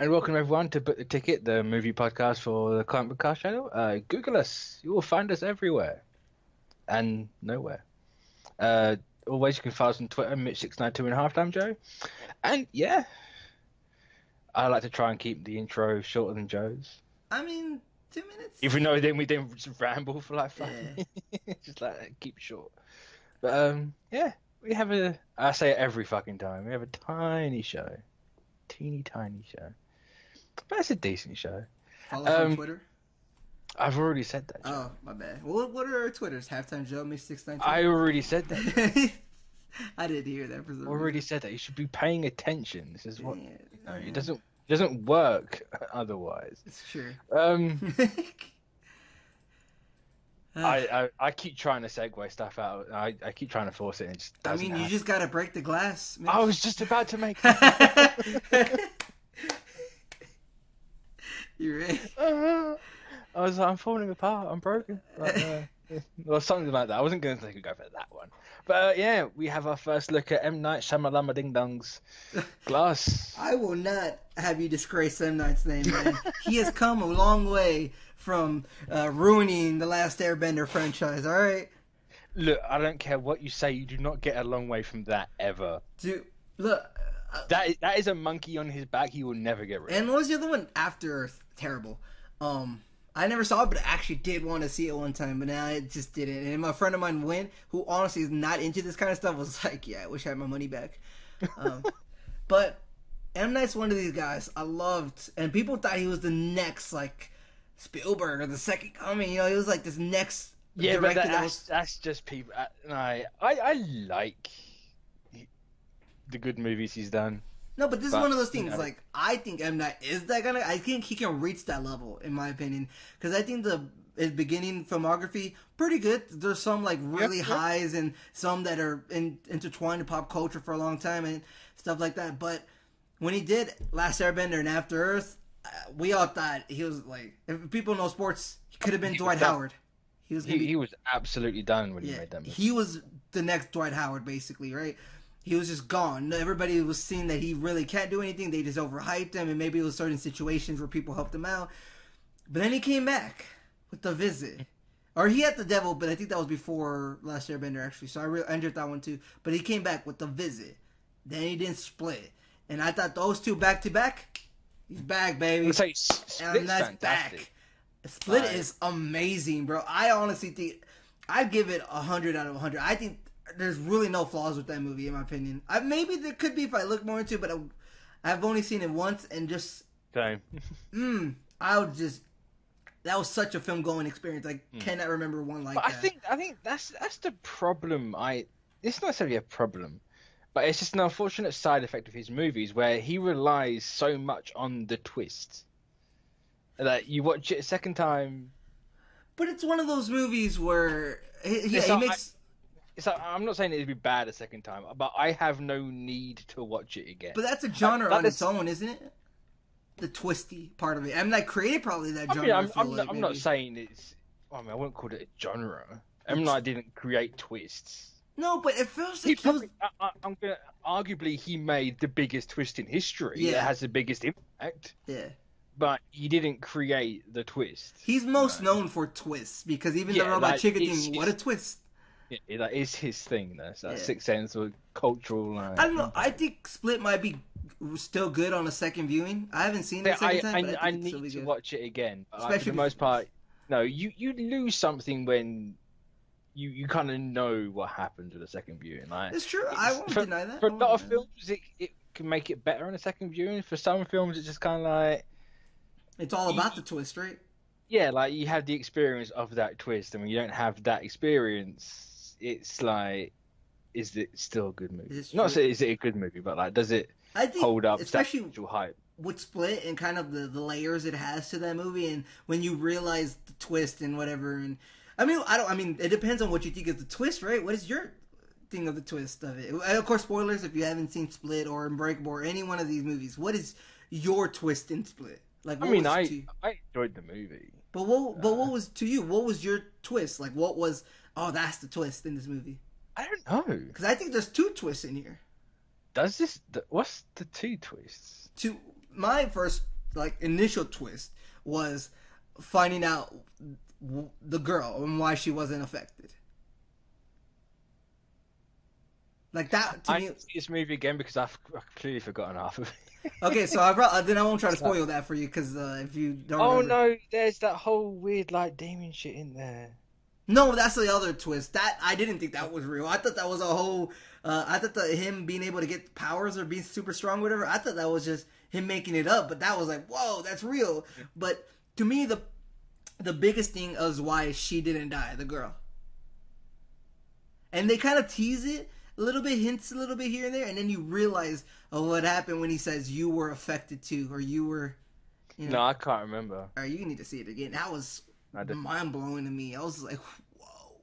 And welcome everyone to Book the Ticket, the movie podcast for the Comic Podcast channel. Google us. You will find us everywhere and nowhere. Always you can follow us on Twitter, Mitch692 and Halftime Joe. And yeah, I like to try and keep the intro shorter than Joe's. I mean, 2 minutes. Even though then we didn't just ramble for like 5 minutes. Just like keep it short. But yeah, we have I say it every fucking time, we have a tiny show. Teeny tiny show. But it's a decent show. Follow us on Twitter. I've already said that. Joe. Oh, my bad. What are our Twitters? Halftime Joe, Mitch692. I already said that. I didn't hear that for some already reason. said that. You should be paying attention. This is what Yeah. it doesn't work otherwise. It's true. I keep trying to segue stuff out. I keep trying to force it. And it just doesn't you happen. just gotta break the glass. Mitch. I was just about to make. You ready? I was like, I'm falling apart. I'm broken. Or something like that. I wasn't going to go for that one. But yeah, we have our first look at M. Night Shyamalan Ding Dong's Glass. I will not have you disgrace M. Night's name, man. He has come a long way from ruining the Last Airbender franchise, alright? Look, I don't care what you say. You do not get a long way from that ever. Dude, look. That is a monkey on his back. He will never get rid of. And what was the other one? After Earth. Terrible. I never saw it, but I actually did want to see it one time, but now I just didn't. And my friend of mine went, who honestly is not into this kind of stuff, was like, yeah, I wish I had my money back. But M. Night's one of these guys I loved, and people thought he was the next, like, Spielberg or the second coming. You know, he was like this next director. But that's just people. I like the good movies he's done. No, but this is one of those things, like, I think M. Night is that kind of, I think he can reach that level, in my opinion, because I think his beginning filmography, pretty good. There's some, like, really highs and some that are intertwined in pop culture for a long time and stuff like that, but when he did Last Airbender and After Earth, we all thought he was, like, if people know sports, he could have been Dwight Howard. He was absolutely done when he made that movie. He was the next Dwight Howard, basically, right? He was just gone. Everybody was seeing that he really can't do anything. They just overhyped him, and maybe it was certain situations where people helped him out. But then he came back with The Visit. Or he had The Devil, but I think that was before Last Airbender, actually. So I enjoyed that one, too. But he came back with The Visit. Then he didn't Split. And I thought those two back-to-back, he's back, baby. Let's say Split's fantastic. Split is amazing, bro. I honestly think I'd give it 100 out of 100. I think there's really no flaws with that movie, in my opinion. Maybe there could be if I look more into it, but I've only seen it once, and just same. I would just, that was such a film going experience. I cannot remember one like that. I think that's the problem. It's not necessarily a problem, but it's just an unfortunate side effect of his movies where he relies so much on the twist that you watch it a second time. But it's one of those movies where he makes. I'm not saying it'd be bad a second time, but I have no need to watch it again. But that's a genre on its own, isn't it? The twisty part of it. I'm not created probably that genre. I'm not saying it's. I wouldn't call it a genre. M. Night didn't create twists. No, but it feels like arguably he made the biggest twist in history. Yeah. That has the biggest impact. Yeah. But he didn't create the twist. He's most known for twists because even the Robot Chicken thing, what a twist. Yeah, that is his thing, though. So Sixth Sense or cultural. I don't know. I think Split might be still good on a second viewing. I haven't seen it a second time. But I need to watch it again. Especially for the most part, no. You lose something when you kind of know what happens with a second viewing. Like, it's true. I won't deny that. For a lot of films, it can make it better on a second viewing. For some films, it's just kind of like it's all about the twist, right? Yeah, like you have the experience of that twist, and when you don't have that experience. It's like, is it still a good movie? Not say is it a good movie, but like, does it hold up? Especially hype with Split and kind of the layers it has to that movie, and when you realize the twist and whatever. And I mean, it depends on what you think is the twist, right? What is your thing of the twist of it? And of course, spoilers if you haven't seen Split or Unbreakable or any one of these movies. What is your twist in Split? Like, I enjoyed the movie. But what was to you? What was your twist? Like, what was? Oh, that's the twist in this movie. I don't know. Because I think there's two twists in here. What's the two twists? My first like initial twist was finding out the girl and why she wasn't affected. Like that to I me. need to see this movie again because I've completely forgotten half of it. Okay, so then I won't try to spoil that for you because if you don't Oh remember. no, there's that whole weird like demon shit in there. No, that's the other twist. That I didn't think that was real. I thought that was a whole. I thought that him being able to get powers or being super strong, or whatever. I thought that was just him making it up. But that was like, whoa, that's real. But to me, the biggest thing is why she didn't die, the girl. And they kind of tease it a little bit, hints a little bit here and there, and then you realize what happened when he says you were affected too, or you were. You know, No, I can't remember. All right, you need to see it again. That was mind blowing to me. I was like, whoa.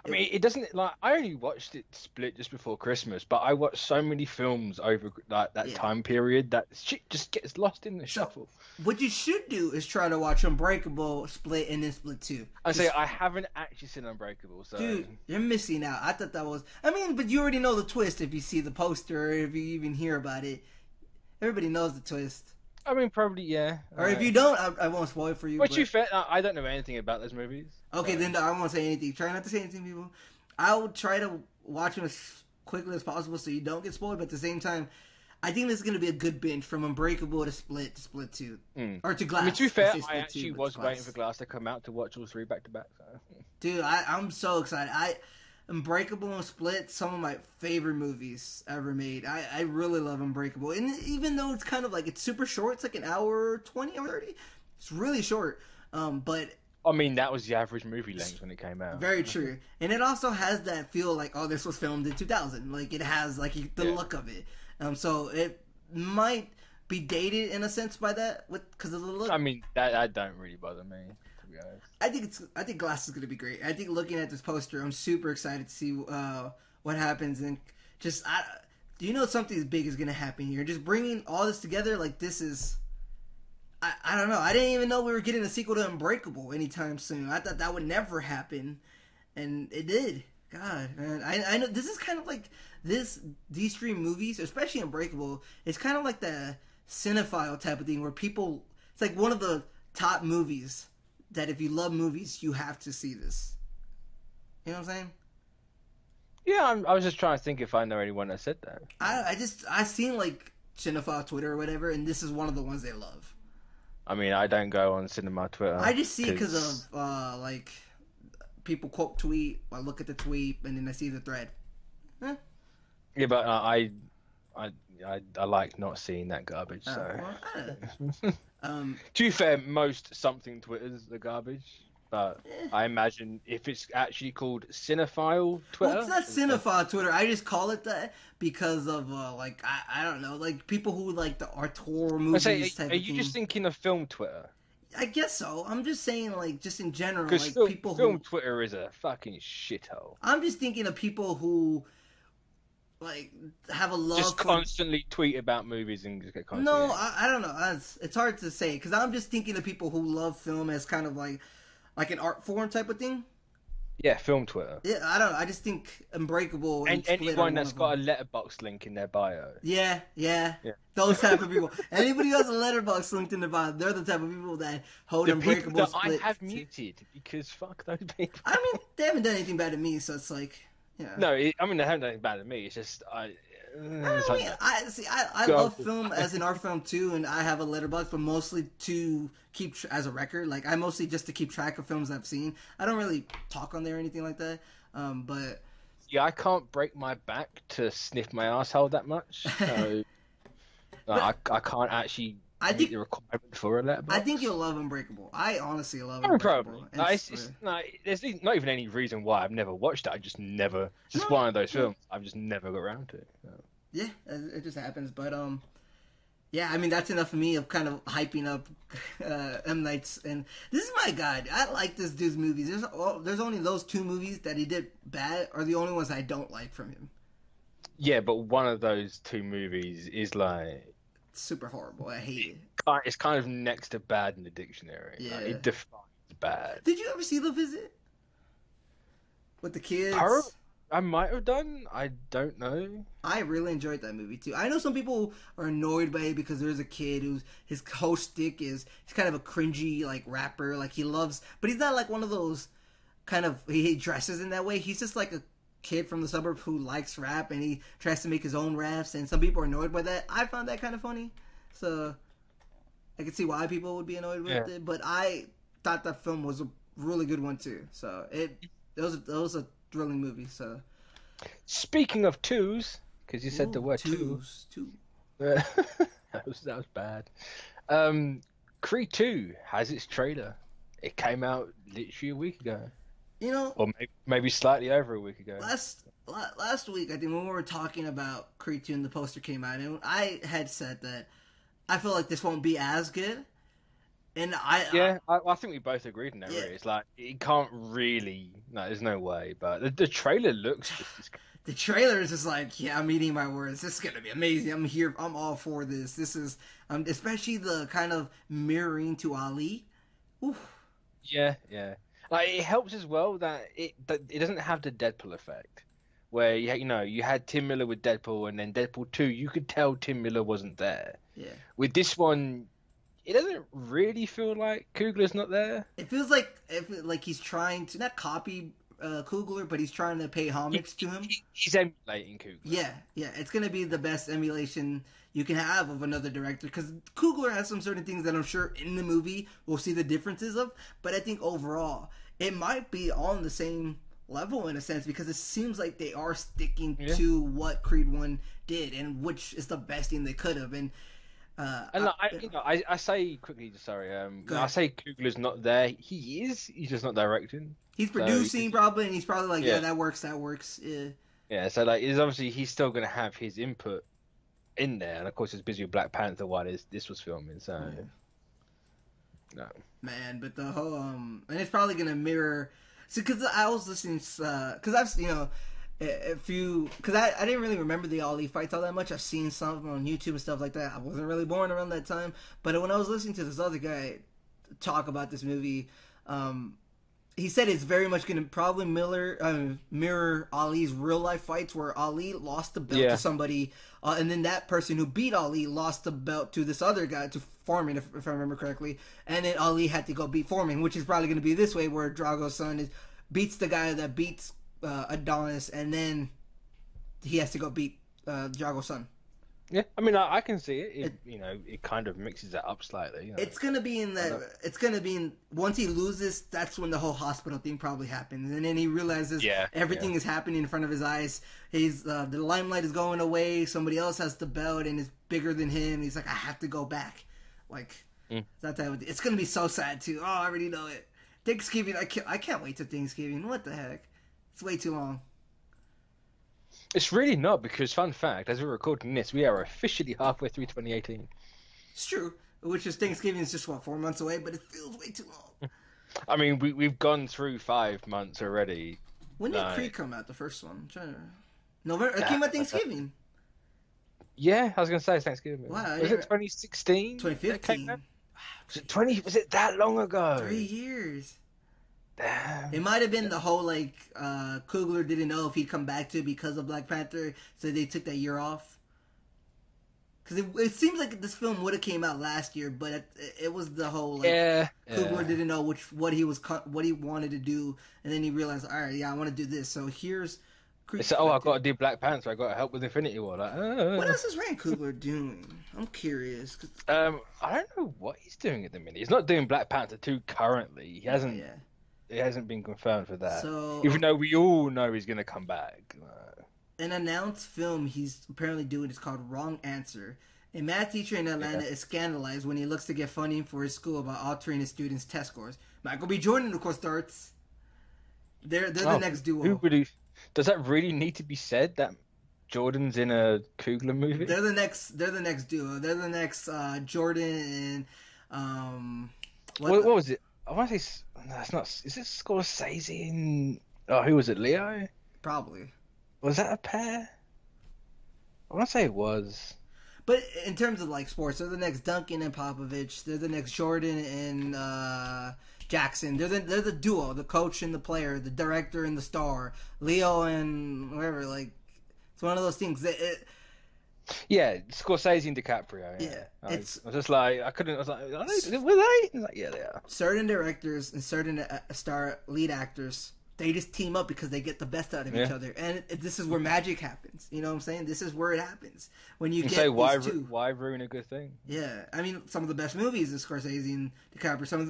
I mean, it doesn't like I only watched it split just before Christmas, but I watched so many films over like that time period that shit just gets lost in the shuffle. What you should do is try to watch Unbreakable, Split, and then Split 2. I haven't actually seen Unbreakable, so dude, you're missing out. I thought that was. I mean, but you already know the twist if you see the poster or if you even hear about it. Everybody knows the twist. I mean, probably yeah. Or if you don't, I won't spoil it for you. But you fair, I don't know anything about those movies. Okay, so. then I won't say anything. Try not to say anything, people. I will try to watch them as quickly as possible so you don't get spoiled. But at the same time, I think this is going to be a good binge from Unbreakable to Split 2. Or to Glass. I mean, to be fair, I actually was waiting for Glass to come out to watch all three back to back. So. Dude, I'm so excited. Unbreakable and Split, some of my favorite movies ever made. I really love Unbreakable. And even though it's kind of like, it's super short, it's like an hour 20 or 30. It's really short. But I mean, that was the average movie length when it came out. Very true. And it also has that feel like, oh, this was filmed in 2000. Like, it has like the look of it. So it might be dated in a sense by that because of the look. I mean, that don't really bother me. I think Glass is gonna be great. I think looking at this poster, I'm super excited to see what happens, and just do you know something big is gonna happen here? Just bringing all this together, like this is, I don't know. I didn't even know we were getting a sequel to Unbreakable anytime soon. I thought that would never happen, and it did. God, man, I know this is kind of like these three movies, especially Unbreakable. It's kind of like the cinephile type of thing where people. It's like one of the top movies. That if you love movies, you have to see this. You know what I'm saying? Yeah, I was just trying to think if I know anyone that said that. I seen like Cinephile Twitter or whatever, and this is one of the ones they love. I mean, I don't go on cinema Twitter. I just see because of like people quote tweet. I look at the tweet and then I see the thread. Eh. Yeah, but I like not seeing that garbage. So. To be fair, most something Twitters are garbage, but I imagine if it's actually called Cinephile Twitter. Well, it's not Cinephile Twitter. I just call it that because of like I don't know, like people who like the horror movies. Are you just thinking of film Twitter? I guess so. I'm just saying, like, just in general, like film Twitter is a fucking shithole. I'm just thinking of people who. Like have a love just constantly tweet about movies and just get constantly. No, I don't know. It's hard to say because I'm just thinking of people who love film as kind of like an art form type of thing. Yeah, film Twitter. Yeah, I don't know. I just think Unbreakable and anyone that's got a letterbox link in their bio. Yeah. Those type of people. Anybody who has a letterbox linked in their bio, they're the type of people that hold Unbreakable. People that I have muted because fuck those people. I mean, they haven't done anything bad to me, so it's like. Yeah. No, I mean they haven't done anything bad to me. It's just I love film as an art film too, and I have a letterbox, but mostly to keep as a record. Like I mostly just to keep track of films I've seen. I don't really talk on there or anything like that. But yeah, I can't break my back to sniff my asshole that much. So I can't actually. I think the requirement for a letterbox. I think you'll love Unbreakable. I honestly love Unbreakable. Probably. There's not even any reason why I've never watched it. I just never. It's just one of those films I've just never got around to. So. Yeah, it just happens. But yeah, I mean that's enough for me of kind of hyping up M. Night's. And this is my guy. I like this dude's movies. There's only those two movies that he did bad are the only ones I don't like from him. Yeah, but one of those two movies is like. Super horrible. I hate it. It's kind of next to bad in the dictionary. Yeah. Like, it defines bad. Did you ever see The Visit? With the kids? I might have done. I don't know. I really enjoyed that movie too. I know some people are annoyed by it because there's a kid who's his whole stick is he's kind of a cringy like rapper. Like he loves, but he's not like one of those kind of he dresses in that way. He's just like a kid from the suburbs who likes rap and he tries to make his own raps. And some people are annoyed by that. I found that kind of funny, so I can see why people would be annoyed with it. But I thought that film was a really good one too. So it was a thrilling movie. So Speaking of twos, because you said the word two. that was bad. Creed 2 has its trailer. It came out literally a week ago. You know, Or maybe slightly over a week ago. last week, I think when we were talking about Creed 2 and the poster came out, and I had said that I feel like this won't be as good. And I think we both agreed in that. Really. It's like it can't really. No, there's no way. But the trailer looks just. The trailer is just like, yeah, I'm eating my words. This is gonna be amazing. I'm here. I'm all for this. This is, especially the kind of mirroring to Ali. Oof. Yeah. Like it helps as well that it doesn't have the Deadpool effect, where you had Tim Miller with Deadpool, and then Deadpool 2, you could tell Tim Miller wasn't there. Yeah. With this one, it doesn't really feel like Coogler's not there. It feels like he's trying to not copy Coogler, but he's trying to pay homage to him. He's emulating Coogler. Yeah. It's gonna be the best emulation you can have of another director because Coogler has some certain things that I'm sure in the movie we'll see the differences of, but I think overall it might be on the same level in a sense because it seems like they are sticking to what Creed 1 did and which is the best thing they could have. And I say quickly, sorry. I say Coogler's not there. He is. He's just not directing. He's producing probably, and he's probably like, yeah, that works. Yeah. Yeah. So like, it's obviously he's still gonna have his input in there, and of course, he's busy with Black Panther while this was filming. So no. Man, but the whole and it's probably gonna mirror. So because I was listening, because I've because I didn't really remember the Ali fights all that much. I've seen some of them on YouTube and stuff like that. I wasn't really born around that time, but when I was listening to this other guy talk about this movie, he said it's very much going to probably mirror Ali's real life fights, where Ali lost the belt to somebody, and then that person who beat Ali lost the belt to this other guy, to Foreman, if I remember correctly, and then Ali had to go beat Foreman, which is probably going to be this way, where Drago's son beats the guy that beats Adonis, and then he has to go beat Drago's son. Yeah, I mean, I can see it. It kind of mixes it up slightly. It's gonna be in that. It's gonna be in once he loses. That's when the whole hospital thing probably happens, and then he realizes everything is happening in front of his eyes. He's the limelight is going away. Somebody else has the belt and is bigger than him. He's like, I have to go back. Like that type of thing. It's gonna be so sad too. Oh, I already know it. Thanksgiving. I can't wait till Thanksgiving. What the heck? It's way too long. It's really not, because fun fact, as we're recording this, we are officially halfway through 2018. It's true, which is Thanksgiving is just 4 months away, but it feels way too long. I mean, we've gone through 5 months already. When did Creed come out? The first one, I'm trying to... November. It came out Thanksgiving. Yeah, I was gonna say it's Thanksgiving. Wow, was it 2016? 2015. Was it that long ago? 3 years. Damn. It might have been the whole Coogler didn't know if he'd come back to it because of Black Panther, so they took that year off. Because it seems like this film would have came out last year, but it was the whole Coogler didn't know what he wanted to do, and then he realized, all right, I want to do this. So here's. So, I got to do Black Panther. I got to help with Infinity War. What else is Ryan Coogler doing? I'm curious. I don't know what he's doing at the minute. He's not doing Black Panther 2 currently. He hasn't. Yeah. It hasn't been confirmed for that. So, even though we all know he's going to come back. An announced film he's apparently doing is called Wrong Answer. A math teacher in Atlanta is scandalized when he looks to get funding for his school by altering his students' test scores. Michael B. Jordan, of course, starts. They're the next duo. Does that really need to be said, that Jordan's in a Coogler movie? They're the next duo. They're the next Jordan and what was it? I want to say that's not. Is it Scorsese and who was it? Leo? Probably. Was that a pair? I want to say it was. But in terms of sports, they're the next Duncan and Popovich. They're the next Jordan and Jackson. They're the duo, the coach and the player, the director and the star, Leo and whatever. Like, it's one of those things. Yeah, Scorsese and DiCaprio. Yeah, I was just like, I couldn't. I was like, were they? Like, yeah, they are. Certain directors and certain star lead actors, they just team up because they get the best out of each other, and this is where magic happens. You know what I'm saying? This is where it happens when you get these two. Why ruin a good thing? Yeah, I mean, some of the best movies is Scorsese and DiCaprio. Some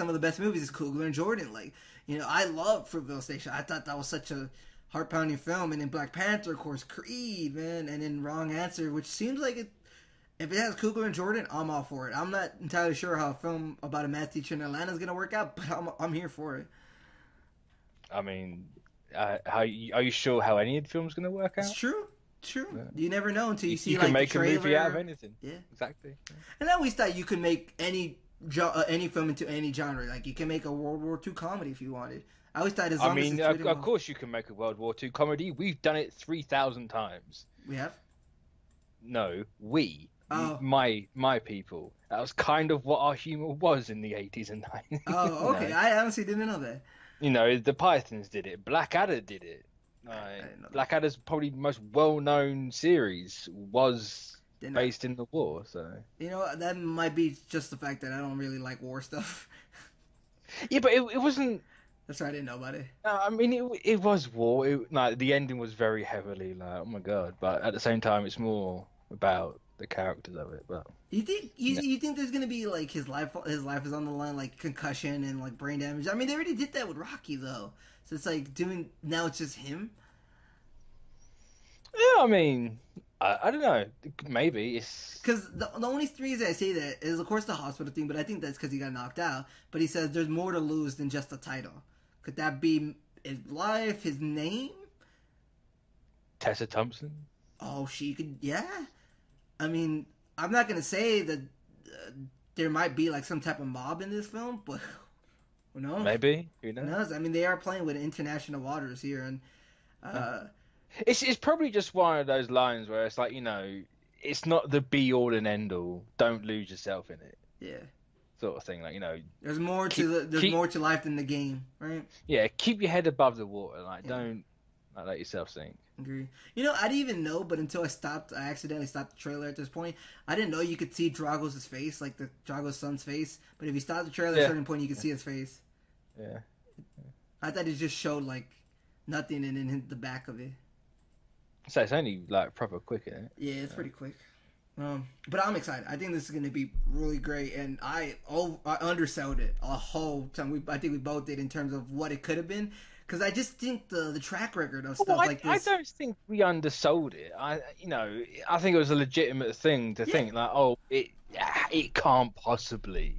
of the best movies is Coogler and Jordan. Like, you know, I love Fruitvale Station. I thought that was such a heart-pounding film. And then Black Panther, of course, Creed, man, and then Wrong Answer, which seems like it. If it has Coogler and Jordan, I'm all for it. I'm not entirely sure how a film about a math teacher in Atlanta is gonna work out, but I'm here for it. I mean, are you sure how any of the film's gonna work out? It's true. Yeah. You never know until you see like the trailer. You can make a movie out of anything. Yeah, exactly. Yeah. And I always thought you could make any film into any genre. Like, you can make a World War II comedy if you wanted. I always thought as long as it's written of course you can make a World War II comedy. We've done it 3,000 times. We have? No, we. Oh. My people. That was kind of what our humor was in the 80s and 90s. Oh, okay. I honestly didn't know that. You know, the Pythons did it. Blackadder did it. Blackadder's probably most well-known series was based in the war. So, you know, that might be just the fact that I don't really like war stuff. Yeah, but it wasn't. That's why I didn't know about it. I mean, it was war. The ending was very heavily like, oh my god. But at the same time, it's more about the characters of it. But you think there's gonna be like his life is on the line, like concussion and like brain damage? I mean, they already did that with Rocky though. So it's like now it's just him. Yeah, I mean, I don't know. Maybe it's because the only reason I say that is, of course, the hospital thing. But I think that's because he got knocked out. But he says there's more to lose than just the title. Could that be his life, his name? Tessa Thompson? Oh, she could, yeah. I mean, I'm not going to say that there might be like some type of mob in this film, but who knows? Maybe. Who knows? I mean, they are playing with international waters here. And it's probably just one of those lines where it's like, you know, it's not the be-all and end-all. Don't lose yourself in it. Yeah. Sort of thing, like, you know, there's more to life than the game, right? Yeah, keep your head above the water, like don't let yourself sink. Agree. You know, I didn't even know, but until I accidentally stopped the trailer at this point. I didn't know you could see Drago's face, like the Drago's son's face. But if you stop the trailer at a certain point, you can see his face. Yeah. I thought it just showed like nothing and then the back of it. So it's only like proper quick, isn't it? Yeah, it's pretty quick. But I'm excited. I think this is going to be really great, and I undersold it a whole time. I think we both did in terms of what it could have been, because I just think the track record of stuff like this. I don't think we undersold it. I think it was a legitimate thing to think like, oh, it can't possibly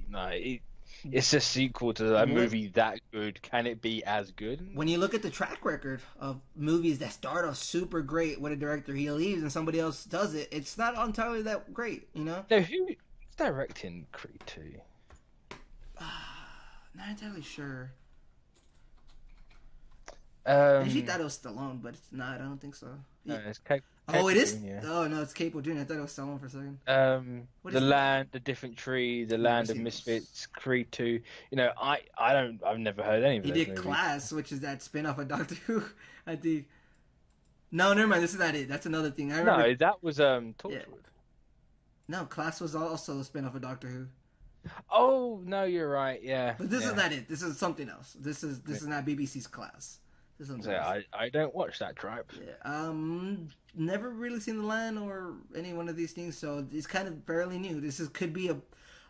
it's a sequel to a movie that good. Can it be as good? When you look at the track record of movies that start off super great with a director, he leaves and somebody else does it, it's not entirely that great, you know? No, who's directing Creed 2? Not entirely sure. I usually thought it was Stallone, but it's not. I don't think so. No, it's Cape. Oh, it is? Jr. Oh, no, it's Capo Jr. I thought it was Stallone for a second. The Land, The Different Tree, The Land of Misfits, Creed 2. You know, I've never heard any of those movies. He did movies. Class, which is that spin-off of Doctor Who, I think. No, never mind. This is not it. That's another thing. I remember... No, that was Torchwood. Yeah. No, Class was also a spin-off of Doctor Who. Oh, no, you're right. Yeah. But this is not it. This is something else. This is not BBC's Class. I don't watch that tribe. Yeah. Never really seen The Land or any one of these things, so it's kind of fairly new. Could be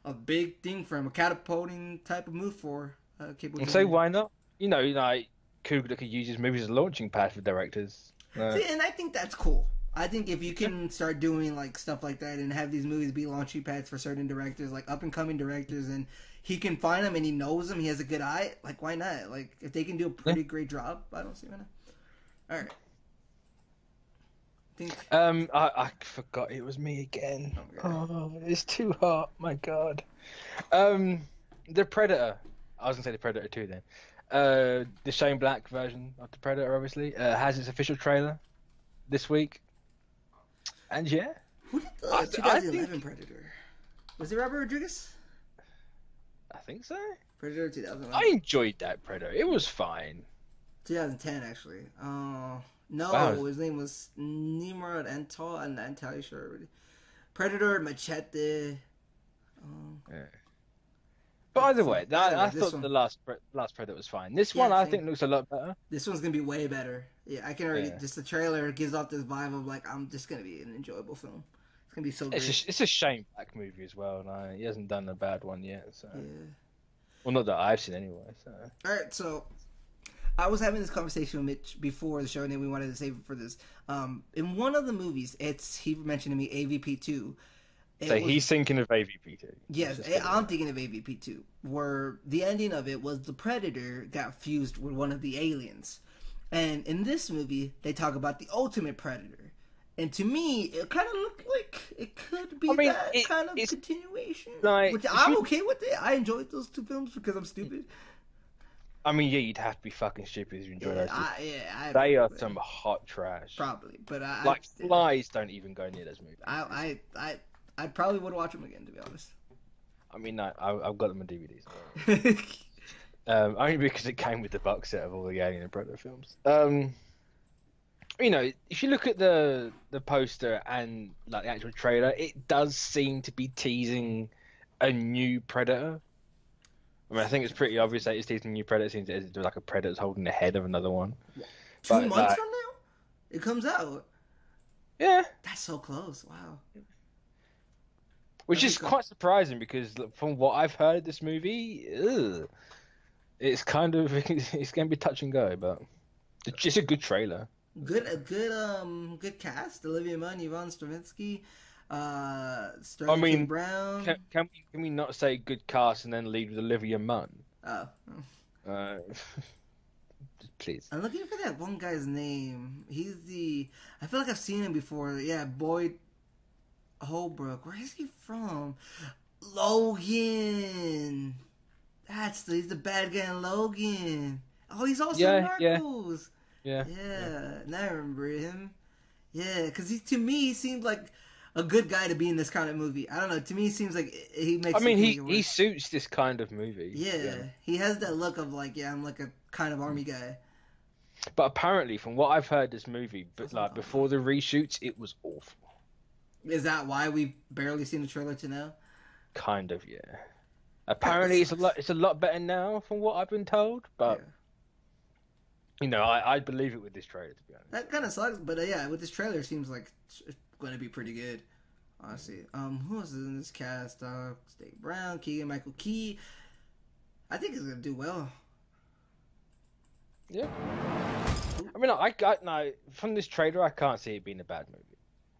a big thing for him, a catapulting type of move for Cable. So why not? You know, like Coogler could use his movies as a launching pad for directors. See, and I think that's cool. I think if you can start doing like stuff like that and have these movies be launching pads for certain directors, like up and coming directors, and he can find them and he knows them, he has a good eye, like why not? Like if they can do a pretty great job, I don't see why not. All right. I forgot it was me again. Oh, it's too hot. My God. The Predator. I was gonna say the Predator 2 then. The Shane Black version of the Predator obviously has its official trailer this week. And yeah. Who did the 2011 Predator? Was it Robert Rodriguez? I think so. Predator 2001. I enjoyed that Predator. It was fine. 2010 actually. No, Wow. his name was Nimrod Antal. I'm not entirely sure already. Predator, Machete. Yeah. But either way, I this thought one. the last Predator was fine. This Yeah, one I same. think looks a lot better. This one's gonna be way better. Yeah, I can already. Yeah. Just the trailer gives off this vibe of like I'm just gonna be an enjoyable film. It's gonna be so great. It's a shame Black movie as well. And he hasn't done a bad one yet. So. Yeah. Well, not that I've seen anyway. So. All right, so I was having this conversation with Mitch before the show, and then we wanted to save it for this. In one of the movies, he mentioned to me AVP2. So he's thinking of AVP2. Yes, I'm thinking of AVP2, where the ending of it was the Predator got fused with one of the aliens. And in this movie, they talk about the ultimate Predator. And to me, it kind of looked like it could be that kind of continuation. Like, which I'm okay with it. I enjoyed those two films because I'm stupid. I mean, yeah, you'd have to be fucking stupid if you enjoy those. They are some hot trash. Probably, but Flies don't even go near those movies. I probably would watch them again, to be honest. I mean, I've got them on DVDs. Only because it came with the box set of all the Alien and Predator films. You know, if you look at the poster and like the actual trailer, it does seem to be teasing a new Predator. I mean, I think it's pretty obvious that it's teasing a new Predator, since it's like a Predator's holding the head of another one. 2 months from now, it comes out. Yeah, that's so close. Wow. Which is quite surprising because from what I've heard of this movie, it's kind of it's going to be touch and go, but it's just a good trailer. Good cast. Olivia Munn, Yvonne Straczynski, Sterling Brown. Can we not say good cast and then lead with Olivia Munn? Oh. Please. I'm looking for that one guy's name. I feel like I've seen him before. Yeah, Boyd Holbrook. Where is he from? Logan. He's the bad guy in Logan. Oh, he's also in Narcos. Yeah. Now I remember him. Yeah, because to me, he seemed like a good guy to be in this kind of movie. I don't know. To me, it seems like he makes. I mean, he suits this kind of movie. Yeah, he has that look of like, I'm like a kind of army guy. But apparently, from what I've heard, this movie, but like before the reshoots, it was awful. Is that why we've barely seen the trailer to now? Kind of, yeah. Apparently, it's a lot better now, from what I've been told. But you know, I believe it with this trailer, to be honest. That kind of sucks, but with this trailer, it seems like it's going to be pretty good. Honestly, who else is in this cast? Dave Brown, Keegan Michael Key. I think it's going to do well. Yeah. I mean, no, from this trailer, I can't see it being a bad movie.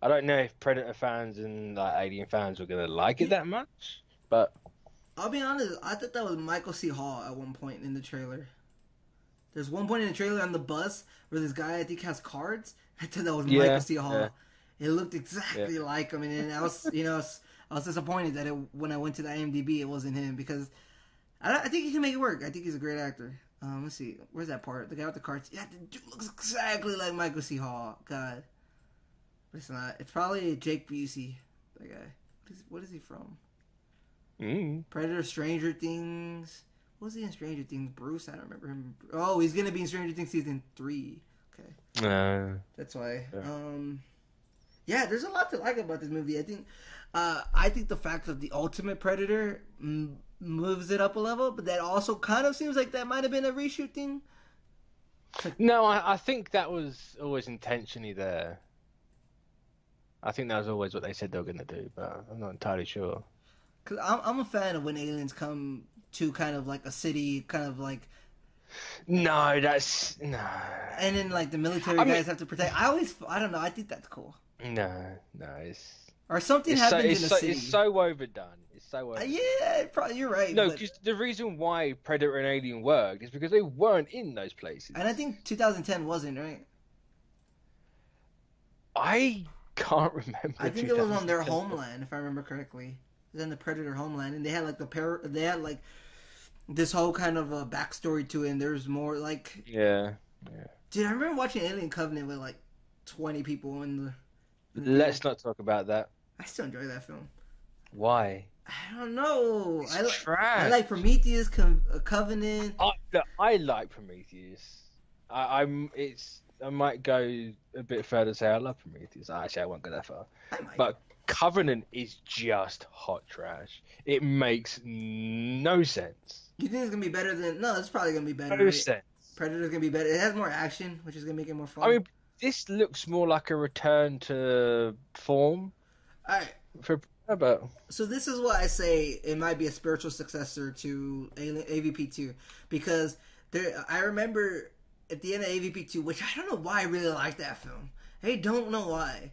I don't know if Predator fans and like Alien fans are gonna like it that much, but I'll be honest. I thought that was Michael C. Hall at one point in the trailer. There's one point in the trailer on the bus where this guy I think has cards. I thought that was Michael C. Hall. Yeah. It looked exactly like him, and I was, I was disappointed that when I went to the IMDb, it wasn't him because I think he can make it work. I think he's a great actor. Let's see, where's that part? The guy with the cards. Yeah, the dude looks exactly like Michael C. Hall. God. But it's not. It's probably Jake Busey. That guy. What is he from? Predator, Stranger Things. What was he in Stranger Things? Bruce? I don't remember him. Oh, he's going to be in Stranger Things Season 3. Okay. That's why. Yeah, there's a lot to like about this movie. I think the fact that the Ultimate Predator moves it up a level, but that also kind of seems like that might have been a reshoot thing. No, I think that was always intentionally there. I think that was always what they said they were going to do, but I'm not entirely sure. Because I'm a fan of when aliens come to kind of like a city, kind of like... No, that's... No. And then like the military guys have to protect... I don't know, I think that's cool. No, it's... Or something happens in a city. It's so overdone. It's so overdone. Yeah, probably, you're right. No, because the reason why Predator and Alien worked is because they weren't in those places. And I think 2010 wasn't, right? I can't remember. I think it was on their homeland, if I remember correctly. It was on the Predator homeland, and they had like they had like this whole kind of a backstory to it, and there's more like... Yeah. Dude, I remember watching Alien Covenant with like 20 people in the... Let's not talk about that. I still enjoy that film. Why? I don't know. It's I trash. like Prometheus, Covenant. I like Prometheus. I might go a bit further and say I love Prometheus. Actually, I won't go that far. I might. But Covenant is just hot trash. It makes no sense. You think it's gonna be better than? No, it's probably gonna be better. No Right? sense. Predator's gonna be better. It has more action, which is gonna make it more fun. I mean, this looks more like a return to form All right. for but So this is why I say it might be a spiritual successor to AVP 2 because I remember at the end of AVP 2, which I don't know why I really like that film. I don't know why.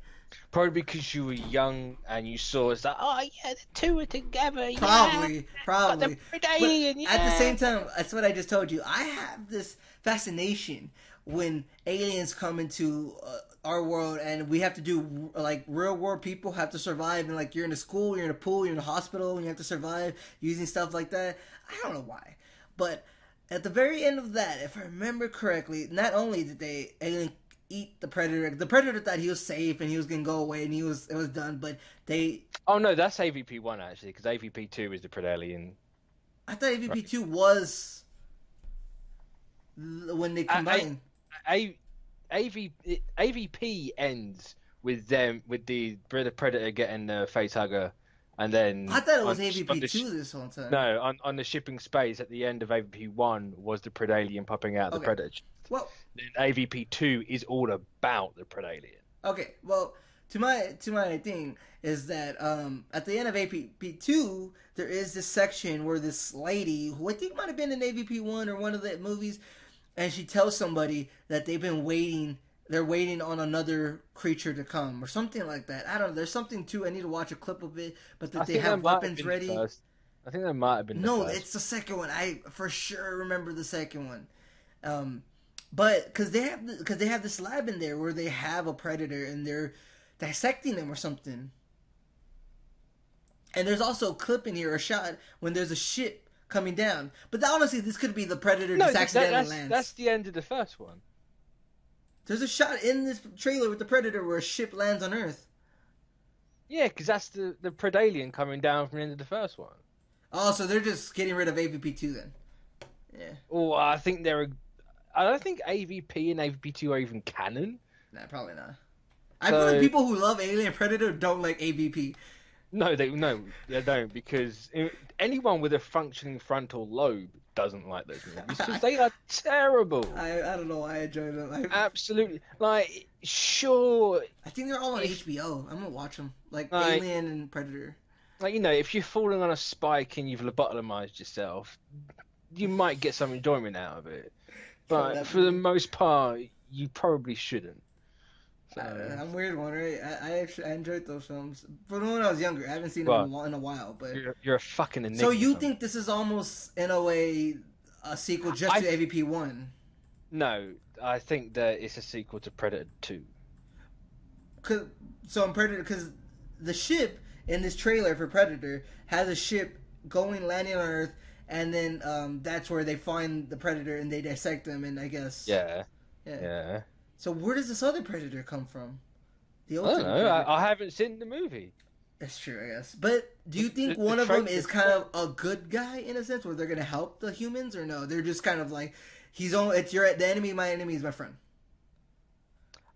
probably because you were young and you saw it's like, oh yeah, the two are together. Probably. Got the But alien, at the same time, that's what I just told you. I have this fascination when aliens come into our world and we have to do like real world people have to survive, and like you're in a school, you're in a pool, you're in a hospital, and you have to survive using stuff like that. I don't know why, but at the very end of that, if I remember correctly, not only did they alien eat the predator thought he was safe and he was gonna go away and it was done, but they Oh no, that's AVP 1 actually, because AVP 2 is the Predalien. I thought AVP 2 was when they combined. AVP ends with the Predator getting the face hugger, and then I thought it was AVP 2 this whole time. No, on the shipping space at the end of AVP 1 was the Predalien popping out of the Predator. Well, then AVP 2 is all about the Predalien. Okay, well, to my thing is that at the end of AVP 2 there is this section where this lady, who I think might have been in AVP 1 or one of the movies, and she tells somebody that they're waiting on another creature to come or something like that. I don't know. There's something too. I need to watch a clip of it, but that they have weapons ready. I think that might have been. No, it's the second one. I for sure remember the second one. But because they have this lab in there where they have a predator and they're dissecting him or something. And there's also a clip in here, a shot when there's a ship coming down. But honestly, this could be the predator just accidentally lands. That's the end of the first one. There's a shot in this trailer with the predator where a ship lands on Earth. Yeah, because that's the Predalien coming down from the end of the first one. Oh, so they're just getting rid of AVP 2 then. Yeah. Oh, I don't think AVP and AVP 2 are even canon. Nah, probably not. I feel like people who love Alien Predator don't like AVP. No, they don't, because anyone with a functioning frontal lobe doesn't like those movies because they are terrible. I don't know why I enjoy them. Absolutely, like sure. I think they're all on HBO. I'm gonna watch them, like Alien and Predator. Like if you're falling on a spike and you've lobotomized yourself, you might get some enjoyment out of it. But for the most part, you probably shouldn't. So, I'm a weird one, right? I enjoyed those films. From when I was younger, I haven't seen them in a while. But you're a fucking enigma. So you think this is almost, in a way, a sequel just to AVP 1? No, I think that it's a sequel to Predator 2. So in Predator, because the ship in this trailer for Predator has a ship landing on Earth, and then that's where they find the Predator and they dissect him, and I guess yeah. So where does this other Predator come from? I don't know. I haven't seen the movie. That's true, I guess. But do you think one of them is kind of a good guy in a sense, where they're gonna help the humans, or no? They're just kind of like the enemy. My enemy is my friend.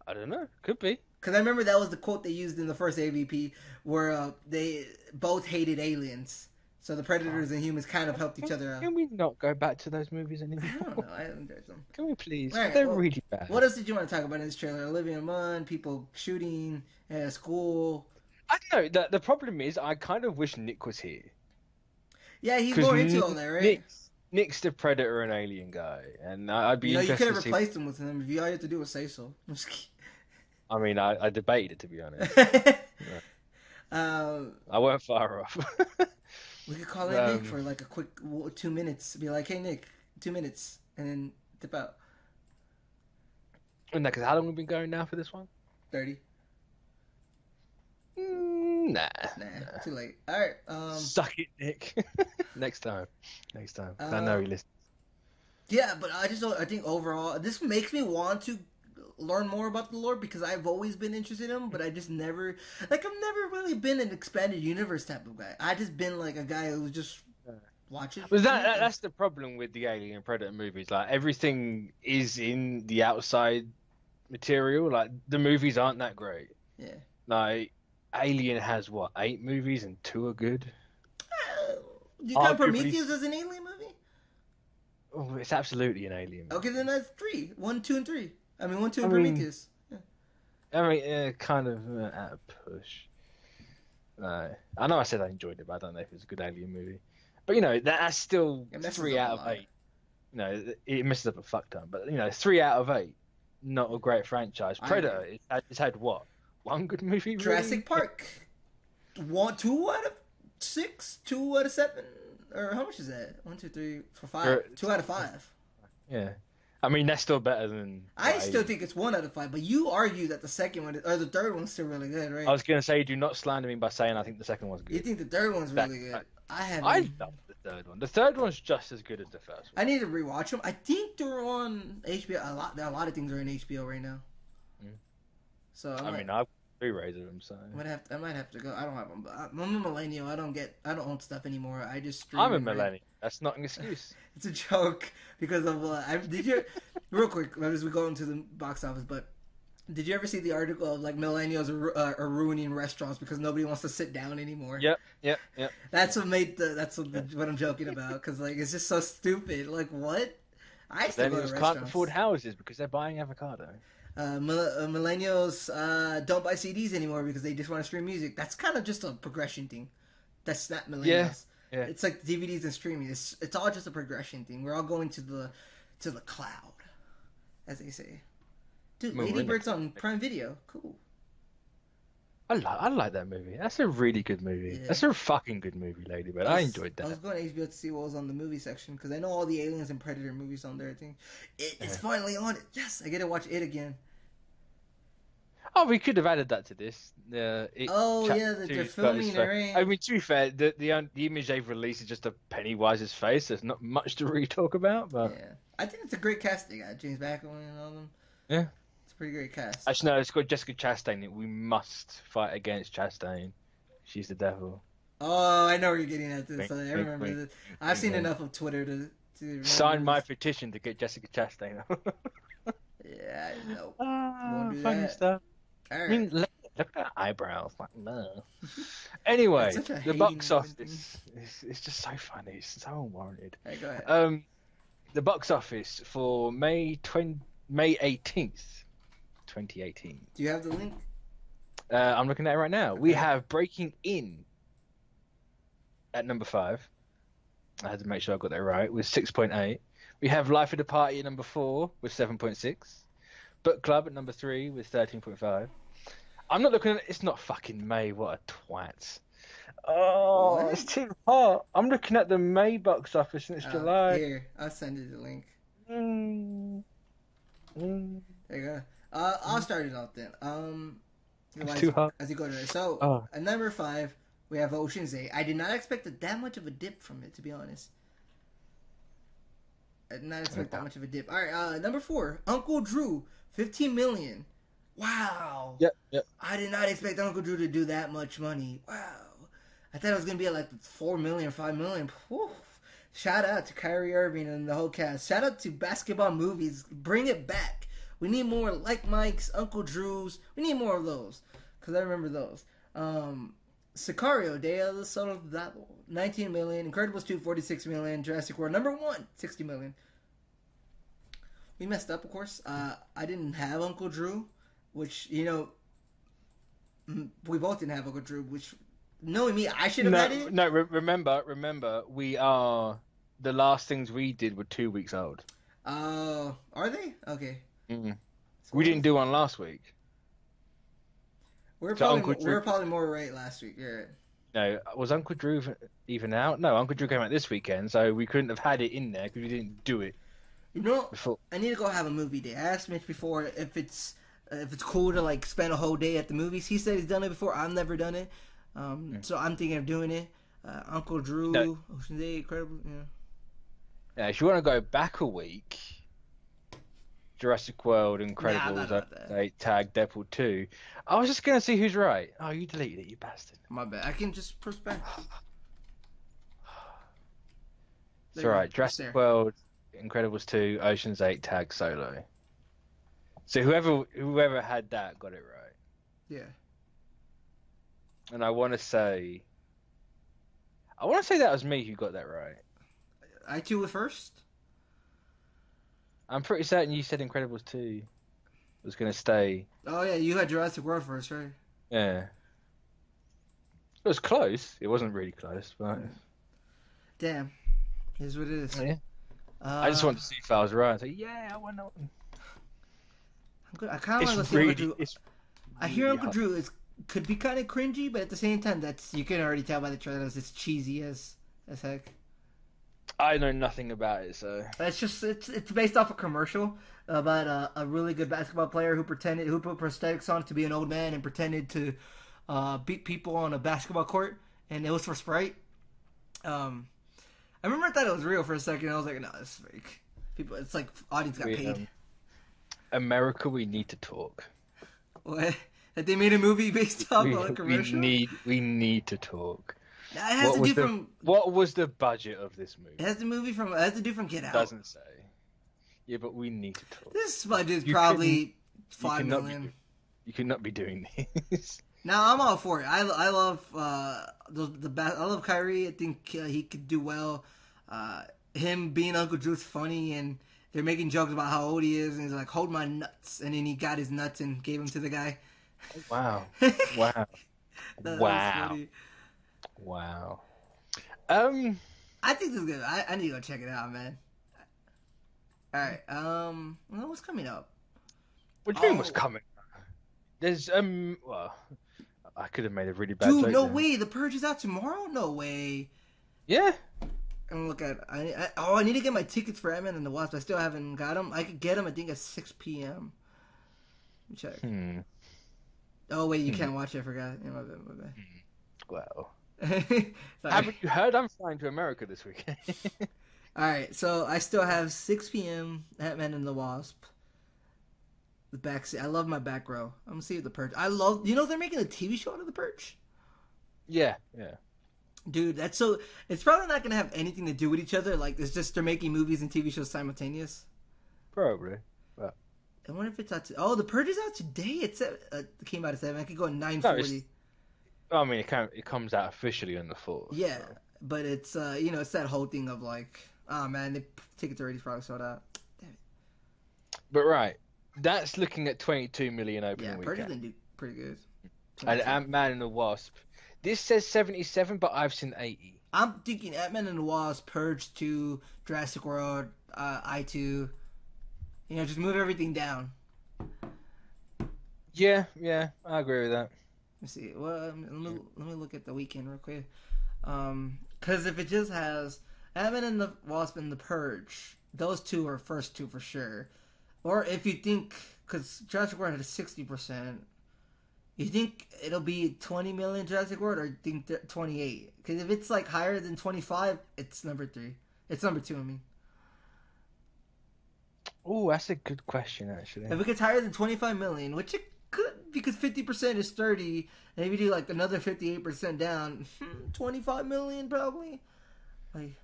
I don't know. Could be. Because I remember that was the quote they used in the first AVP, where they both hated aliens. So the Predators and humans kind of helped each other out. Can we not go back to those movies anymore? I don't know. I enjoyed them. Can we please? Right, They're really bad. What else did you want to talk about in this trailer? Olivia Munn, people shooting at a school. I don't know. The problem is, I kind of wish Nick was here. Yeah, he's more into all that, right? Nick's the Predator and Alien guy, and I'd be interested. You could have replaced him with him if all you had to do was say so. I mean, I debated it, to be honest. I weren't far off. We could call in Nick for like a quick 2 minutes. Be like, hey, Nick, 2 minutes, and then dip out. No, because how long have we been going now for this one? 30. Nah, too late. All right. Suck it, Nick. Next time. I know he listens. Yeah, but I think overall, this makes me want to learn more about the lore because I've always been interested in them, but I just never I've never really been an expanded universe type of guy. I just been like a guy who just watches. But that's the problem with the Alien and Predator movies. Like everything is in the outside material. Like the movies aren't that great. Yeah. Like Alien has what 8 movies and 2 are good. Do you count Prometheus as an alien movie? Oh, it's absolutely an alien movie. Okay, then that's 3. 1, 2, and 3. I mean, 1, 2, and Prometheus. Yeah. I mean, kind of at a push. I know I said I enjoyed it, but I don't know if it's a good alien movie. But that's still 3 out of 8. It messes up a fuck ton. But 3 out of 8, not a great franchise. Predator, it's had what? 1 good movie. Really? Jurassic Park. 2 out of 6, 2 out of 7, or how much is that? 1, 2, 3, 4, 5. 2 out of 5. Yeah, I mean that's still better than. I still think it's 1 out of 5, but you argue that the second one or the third one's still really good, right? I was gonna say, do not slander me by saying I think the second one's good. You think the third one's really good? I love the third one. The third one's just as good as the first one. I need to rewatch them. I think they're on HBO. A lot of things are in HBO right now. So I mean, I've Blu-rays of them, so I might have to go. I don't have them. But I'm a millennial. I don't own stuff anymore. I just stream. I'm a millennial. That's not an excuse. It's a joke because of did you real quick as we go into the box office, but did you ever see the article of like millennials are ruining restaurants because nobody wants to sit down anymore? Yep. That's what I'm joking about because like it's just so stupid. Like what? I still go to restaurants. Can't afford houses because they're buying avocado. Millennials don't buy CDs anymore because they just want to stream music. That's kind of just a progression thing. That's not millennials. Yeah. It's like DVDs and streaming. It's all just a progression thing. We're all going to the cloud, as they say. Dude, Lady Bird's on Prime Video. Cool. I like that movie. That's a really good movie. Yeah. That's a fucking good movie, Lady Bird. I enjoyed that. I was going to HBO to see what was on the movie section because I know all the Aliens and Predator movies on there. I think it's finally on it. Yes, I get to watch it again. Oh, we could have added that to this. They're filming it, right? I mean, to be fair, the image they've released is just a Pennywise's face. There's not much to really talk about, but yeah, I think it's a great cast. They got James McAvoy and all them. Yeah. Pretty great cast. Actually, no, it's got Jessica Chastain. We must fight against Chastain. She's the devil. Oh, I know where you're getting at this. I remember this. I've seen enough of Twitter to sign my petition to get Jessica Chastain. Yeah, I know. Won't do funny that. Stuff. All right. I mean, look at her eyebrows. Like, no. Anyway, the box office. It's just so funny. It's so unwarranted. Hey, go ahead. The box office for May 18th. 2018. Do you have the link? I'm looking at it right now. Okay. We have Breaking In at number 5. I had to make sure I got that right. With 6.8. We have Life of the Party at number 4 with 7.6. Book Club at number 3 with 13.5. I'm not looking at. It's not fucking May. What a twat. Oh, what? It's too hot. I'm looking at the May box office and it's July. Here, I'll send you the link. There you go. I'll start it off then. It's too hot. As you go to it. So, at number 5, we have Ocean's 8. I did not expect that much of a dip from it, to be honest. I did not expect that much of a dip. All right, number 4, Uncle Drew, 15 million. Wow. Yep. I did not expect Uncle Drew to do that much money. Wow. I thought it was going to be at like 4 million, 5 million. Whew. Shout out to Kyrie Irving and the whole cast. Shout out to Basketball Movies. Bring it back. We need more Like Mike's, Uncle Drew's. We need more of those. Because I remember those. Sicario, Day of the Soldado, 19 million. Incredibles 2, 46 million. Jurassic World, number 1, 60 million. We messed up, of course. I didn't have Uncle Drew, which, we both didn't have Uncle Drew, which, knowing me, I should have had it. No, remember, we are, the last things we did were 2 weeks old. Oh, are they? Okay. Mm-hmm. We didn't do one last week. We were probably more right last week. You're right. No, was Uncle Drew even out? No, Uncle Drew came out this weekend, so we couldn't have had it in there because we didn't do it. Before. I need to go have a movie day. I asked Mitch before if it's cool to like spend a whole day at the movies. He said he's done it before. I've never done it, so I'm thinking of doing it. Uncle Drew, Ocean's 8, Incredible. Yeah. Yeah, if you want to go back a week. Jurassic World, Nah, I'm not Incredibles, about that. 8 tag, Deadpool 2. I was just gonna see who's right. Oh, you deleted it, you bastard. My bad. I can just press back. It's There you go. alright. It's Jurassic there. World, Incredibles 2, Ocean's 8 tag, Solo. So whoever had that got it right. Yeah. And I want to say that was me who got that right. I two were first. I'm pretty certain you said Incredibles 2 was gonna stay. Oh yeah, you had Jurassic World first, right? Yeah. It was close. It wasn't really close, but Damn. Here's what it is. yeah. I just wanted to see if I was right. So yeah, I went on. I kind of want to see Uncle Drew. I hear Uncle Drew could be kind of cringy, but at the same time, you can already tell by the trailers it's cheesy as heck. I know nothing about it, so It's based off a commercial about a really good basketball player who put prosthetics on to be an old man and pretended to beat people on a basketball court, and it was for Sprite. I remember I thought it was real for a second. I was like, no, it's fake. It's like audience got paid. America, we need to talk. What? That they made a movie based off of a commercial? We need to talk. Now, it has to do from... What was the budget of this movie? It has to do from Get Out. Doesn't say. Yeah, but we need to talk. This budget is probably $5 million. You cannot be doing this. Now I'm all for it. I love I love Kyrie. I think he could do well. Him being Uncle Drew's funny, and they're making jokes about how old he is, and he's like, "Hold my nuts," and then he got his nuts and gave them to the guy. Wow! Wow! Wow! Wow! I think this is good. I need to go check it out, man. All right. What's coming up? What do you mean what's coming? There's well, I could have made a really bad joke. Dude, no way. The Purge is out tomorrow? No way. Yeah. And look at I need to get my tickets for Ant-Man and the Wasp. I still haven't got them. I could get them, I think, at 6 p.m. Let me check. Oh, wait, you can't watch it. I forgot. Yeah, my bad. Well. Haven't you heard I'm flying to America this weekend? Alright, so I still have 6 p.m. Ant-Man and the Wasp. The back seat. I love my back row. I'm gonna see The Purge. They're making a TV show out of The Purge? Yeah. Dude, it's probably not gonna have anything to do with each other. Like, it's just they're making movies and TV shows simultaneous. Probably. But I wonder if it's out The Purge is out today. It came out at 7. I could go at 9:40. No, I mean, it comes out officially on the 4th. Yeah, so. But it's it's that whole thing of like, oh man, the tickets already probably sold out. Damn it. But right, that's looking at 22 million opening weekend. Yeah, Purge didn't do pretty good. And Ant-Man and the Wasp. This says 77, but I've seen 80. I'm thinking Ant-Man and the Wasp, Purge 2, Jurassic World, I2. Just move everything down. Yeah, I agree with that. Let's see. Well, let me look at the weekend real quick. Because if it just has Ant-Man and the Wasp and the Purge, those two are first two for sure. Or if you think, because Jurassic World had a 60%, you think it'll be 20 million Jurassic World, or you think 28? Because if it's like higher than 25, it's number 3. It's number 2, I mean. Oh, that's a good question, actually. If it gets higher than 25 million, which it could, because 50% is 30, and if you do like another 58% down, 25 million probably. Like,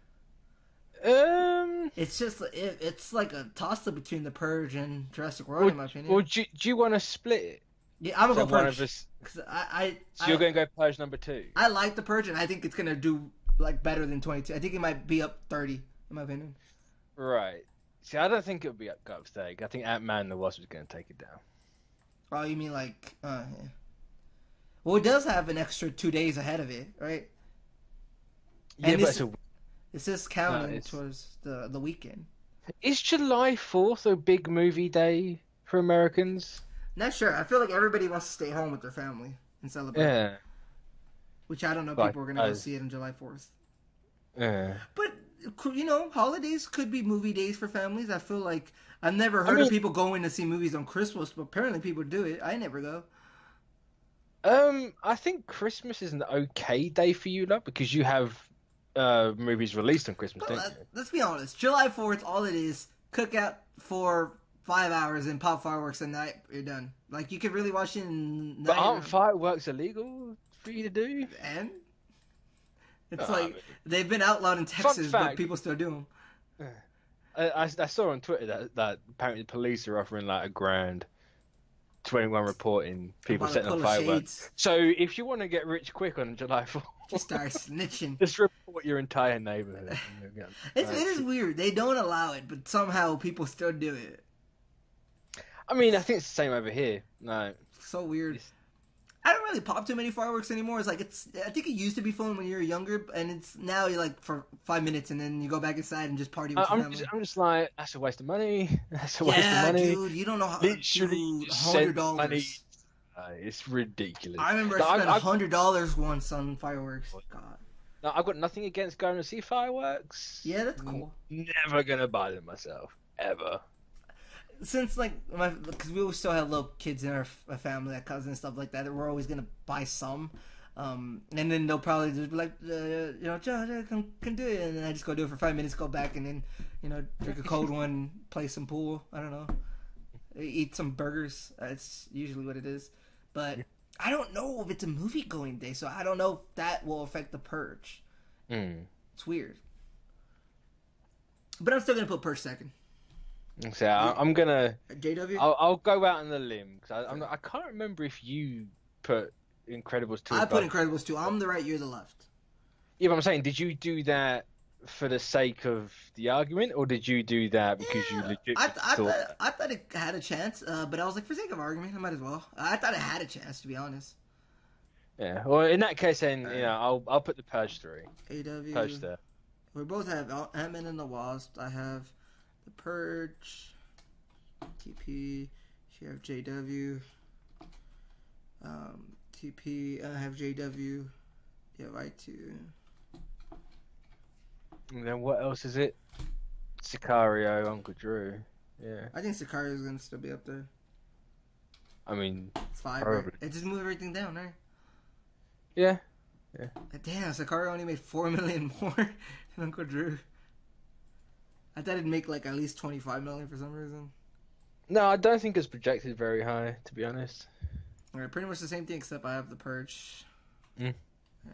it's just it's like a toss up between The Purge and Jurassic World, in my opinion. Well, do you want to split it? Yeah, I'm gonna go Purge. So you're gonna go Purge number 2. I like The Purge, and I think it's gonna do like better than 22. I think it might be up 30, in my opinion. Right. See, I don't think it'll be go up 30. I think Ant-Man and the Wasp is gonna take it down. Oh, you mean like? Yeah. Well, it does have an extra 2 days ahead of it, right? Yeah, and but it's just counting towards the weekend. Is July 4th a big movie day for Americans? Not sure. I feel like everybody wants to stay home with their family and celebrate. Yeah. Which I don't know. People are gonna go see it on July 4th. Yeah. But holidays could be movie days for families. I feel like I've never heard of people going to see movies on Christmas, but apparently people do it. I never go. I think Christmas is an okay day for you, though, because you have movies released on Christmas, don't you? Let's be honest. July 4th, all it is, cookout for 5 hours and pop fireworks at night. You're done. Like, you could really watch it in But night. aren't fireworks illegal for you to do? And it's I like mean, they've been outlawed in Texas, but fact. people still do them. I saw on Twitter that apparently the police are offering like $1,000 to anyone reporting people About a setting pull off of fireworks. shades. So if you want to get rich quick on July 4th, Just start snitching. just report your entire neighborhood. It is weird. They don't allow it, but somehow people still do it. I mean, I think it's the same over here. No, So weird. It's- I don't really pop too many fireworks anymore. It's like I think it used to be fun when you were younger, and it's now you're like for 5 minutes, and then you go back inside and just party with your family. I'm just like, that's a waste of money. That's a waste of Yeah, money. dude, you don't know how. Literally, Dude, you send money. $100. It's ridiculous. I remember No, I spent $100 once on fireworks. God. No, I've got nothing against going to see fireworks. Yeah, that's cool. Never gonna buy them myself, ever. Since like because we still have little kids in our family, like cousins and stuff like that, we're always gonna buy some, and then they'll probably just be like, Joe, come do it, and then I just go do it for 5 minutes, go back, and then drink a cold one, play some pool. I don't know, eat some burgers. That's usually what it is, but I don't know if it's a movie going day, so I don't know if that will affect the Purge. It's weird, but I'm still gonna put Purge second. So I'm gonna. JW. I'll go out on the limb because I can't remember if you put Incredibles 2. I put Incredibles 2. I'm the right, you're the left. Yeah, but I'm saying, did you do that for the sake of the argument, or did you do that because you legit I thought? thought it had a chance, but I was like, for sake of argument, I might as well. I thought it had a chance, to be honest. Yeah. Well, in that case, then I'll put the Purge 3. AW. Purge there. We both have Ant-Man and the Wasp. I have the Purge. TP. You have JW. TP. I have JW. You have I2. And then what else is it? Sicario, Uncle Drew. Yeah. I think Sicario is gonna still be up there. I mean, It's 5. probably. Right? It just moved everything down, right? Yeah. Damn, Sicario only made $4 million more than Uncle Drew. I thought it'd make like at least $25 million for some reason. No, I don't think it's projected very high, to be honest. Alright, pretty much the same thing except I have the Purge. Mm. Yeah.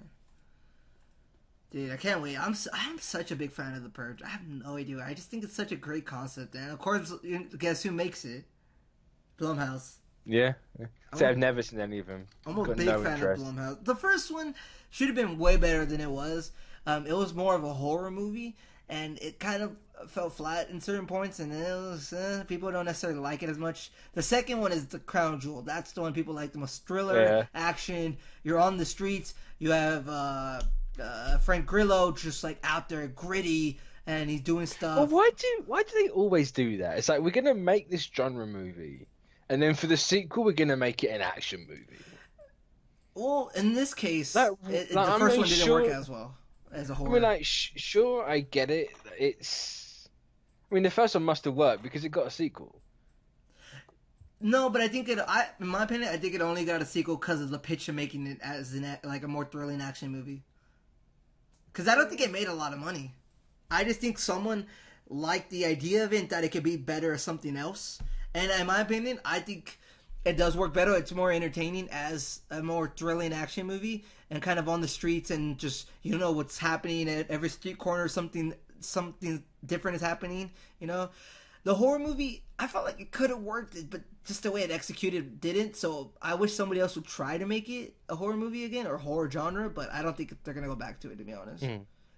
Dude, I can't wait. I'm such a big fan of the Purge. I have no idea. I just think it's such a great concept, and of course, guess who makes it? Blumhouse. Yeah. See, I've never seen any of them. I'm a Got big no fan interest. of Blumhouse. The first one should have been way better than it was. It was more of a horror movie, and it kind of fell flat in certain points, and it was, people don't necessarily like it as much. The second one is the crown jewel. That's the one people like the most. Thriller, action. You're on the streets. You have Frank Grillo just like out there, gritty, and he's doing stuff. Well, why do they always do that? It's like, we're gonna make this genre movie, and then for the sequel, we're gonna make it an action movie. Well, in this case, the first I mean, one didn't work as well as a horror. I mean, like, sure, I get it. I mean, the first one must have worked because it got a sequel. No, but I think in my opinion, I think it only got a sequel because of the pitch of making it as like a more thrilling action movie. Because I don't think it made a lot of money. I just think someone liked the idea of it and thought it could be better as something else. And in my opinion, I think it does work better. It's more entertaining as a more thrilling action movie and kind of on the streets and just, what's happening at every street corner, something different is happening, The horror movie, I felt like it could have worked, but just the way it executed didn't. So I wish somebody else would try to make it a horror movie again or horror genre, but I don't think they're going to go back to it, to be honest.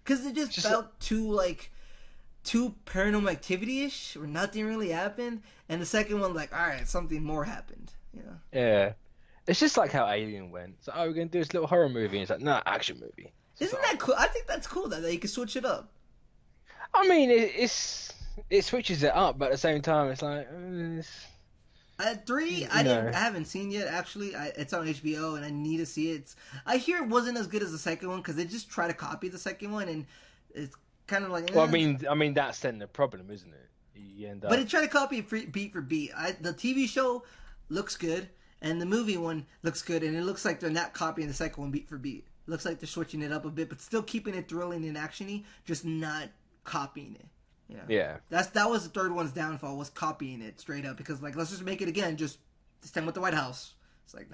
Because it just felt too Paranormal Activity-ish, where nothing really happened. And the second one, like, all right, something more happened, Yeah. It's just like how Alien went. So, we're going to do this little horror movie. And it's like, nah, action movie. Isn't that cool? I think that's cool that you can switch it up. I mean, it switches it up, but at the same time, it's like... 3, I haven't seen yet, actually. It's on HBO, and I need to see it. I hear it wasn't as good as the second one, because they just try to copy the second one, and it's kind of like... Well, I mean, that's then the problem, isn't it? You end up... But they try to copy it beat for beat. The TV show looks good, and the movie one looks good, and it looks like they're not copying the second one beat for beat. Looks like they're switching it up a bit, but still keeping it thrilling and actiony, just not copying it. Yeah. That was the third one's downfall, was copying it straight up, because like, let's just make it again, just this time with the White House. It's like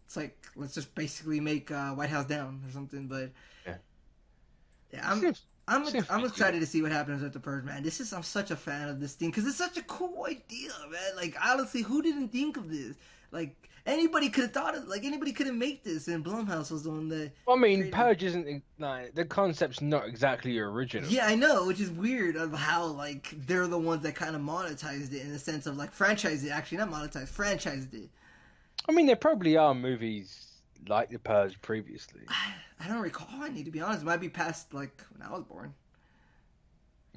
it's like, let's just basically make White House down or something. But I'm excited to see what happens with the Purge, man. I'm such a fan of this thing because it's such a cool idea, man. Like, honestly, who didn't think of this? Like, anybody could have thought of, like, anybody could have made this, and Blumhouse was the one that. Well, I mean, Purge isn't like, the concept's not exactly original. Yeah, I know, which is weird of how, like, they're the ones that kind of monetized it in the sense of, like, franchised it. Actually, not monetized, franchised it. I mean, there probably are movies like The Purge previously. I don't recall any, to be honest. It might be past, like, when I was born.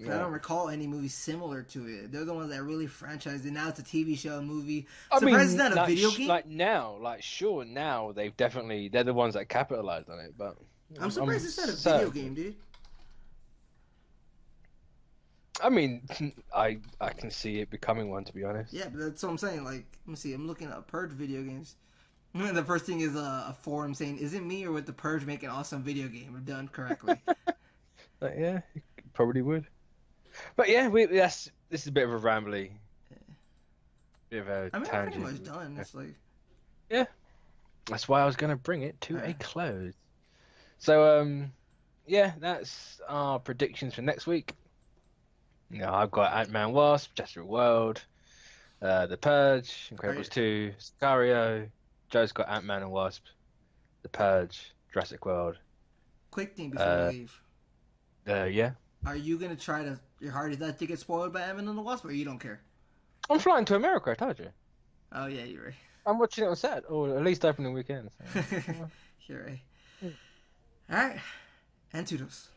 Yeah. I don't recall any movie similar to it. They're the ones that really franchised it. Now it's a TV show, a movie. I mean, it's not a video game. Like now, they're the ones that capitalized on it. But I'm surprised it's not a video game, dude. I mean, I can see it becoming one, to be honest. Yeah, but that's what I'm saying. Like, let me see. I'm looking at Purge video games. The first thing is a forum saying, "Is it me or would the Purge make an awesome video game if done correctly?" Yeah, it probably would. But yeah, this is a bit of a rambly, bit of a tangent. I'm pretty much done. It's like, yeah, that's why I was gonna bring it to a close. So yeah, that's our predictions for next week. I've got Ant-Man Wasp, Jurassic World, The Purge, Incredibles 2, Sicario. Joe's got Ant-Man and Wasp, The Purge, Jurassic World. Quick thing before we leave. Yeah. Are you going to try your hardest not to get spoiled by Ant-Man and the Wasp, or you don't care? I'm flying to America, I told you. Oh, yeah, you're right. I'm watching it on Saturday, or at least opening weekend. So. You're right. All right. And toodles.